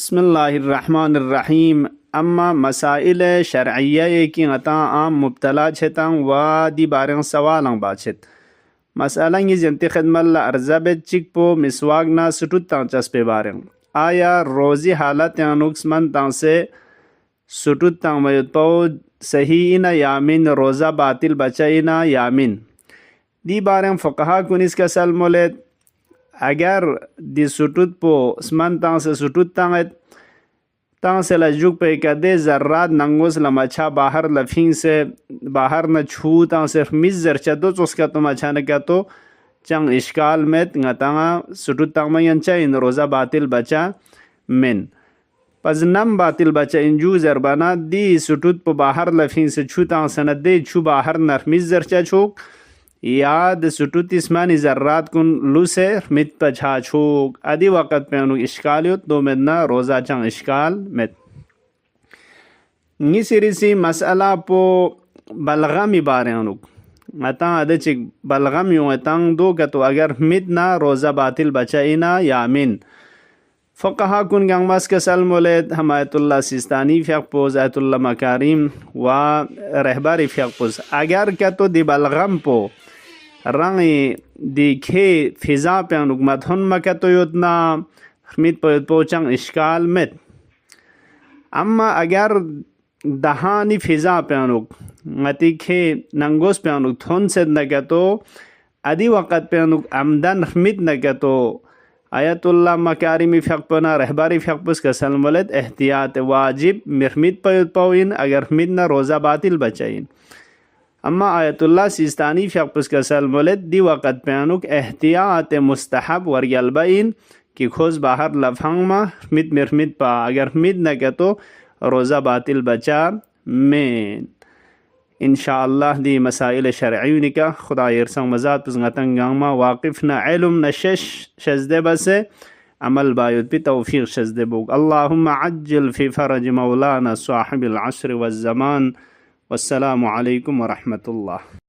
بسم اللہ الرحمن الرحیم. اما مسائل شرعیہ کی غتا عام مبتلا چھتاں و دی بارن سوالاں باچت مسئلہ یہ جنتی خدمت لارزہ بیت چک پو مسواگنا سٹوت تاں چسپے بارن آیا روزی حالت نقص من تاں سے سٹوت تاں میت پو صحیح نا یامین روزہ باطل بچائینا یامین دی بارن فقہا کنس کا سل مولد اگر دی سٹوت پو اسمان تاں سے سٹوت تاں سے لجوک پہ کدے ذرات ننگوس لمچا باہر لفین سے باہر نہ چھو تاں صرف مزر چدو چوس کا تو مچا نکا تو چنگ اشکال میت نتاں سٹوت تاں میں انچائن روزہ باطل بچا من پس نم باطل بچا انجو زربانا دی سٹوت پو باہر لفین سے چھو تاں سند دے چھو باہر نرف مزر چا چھوک یاد سٹوت اسمانی ذرات کن لو سے مت پچھا چھوک ادی وقت پہ انو اشکالیت دو مدنا روزہ چنگ اشکال مت نی سیریسی مسئلہ پو بلغمی بارے انوک متاں ادھے چک بلغم یوں اتاں دو کتو اگر مدنا روزہ باطل بچائینا یامین فقہا کن گنگماس کے سل مولد حمایت اللہ سیستانی فیق پوز آیت اللہ مکاریم و رہباری فیق پوز اگر کتو دی بلغم پو رنگی دی کھے فضا پہ انوک مدھن مکتو یتنا مت پو چنگ اشکال مت اما اگر دہانی فضا پہ انوک متی کھے ننگوس پہ انوک تھون سے نکتو ادی وقت پہ انوک عمدن مت نکتو آیت اللہ مکارمی فیق پونا رہباری فیق پوز کا سلم ولد احتیاط واجب مرمید پیت پوین اگر مدنا روزہ باطل بچائین اما آیت اللہ سیستانی فیق پوز کا سلم ولد دی وقت پینوک احتیاط مستحب وریالبین کی کھوز باہر لفہنگ ما مد مرمید پا اگر مد نکے تو روزہ باطل بچا مین انشاءاللہ دی مسائل شرعی نکا خدا یرسنگ مزاد پس غتنگ گانگما واقفنا علم نشش شزدے بسے عمل بایود پی توفیق شزدے بوگ اللہم عجل فی فرج مولانا صاحب العصر والزمان والسلام علیکم ورحمۃ اللہ.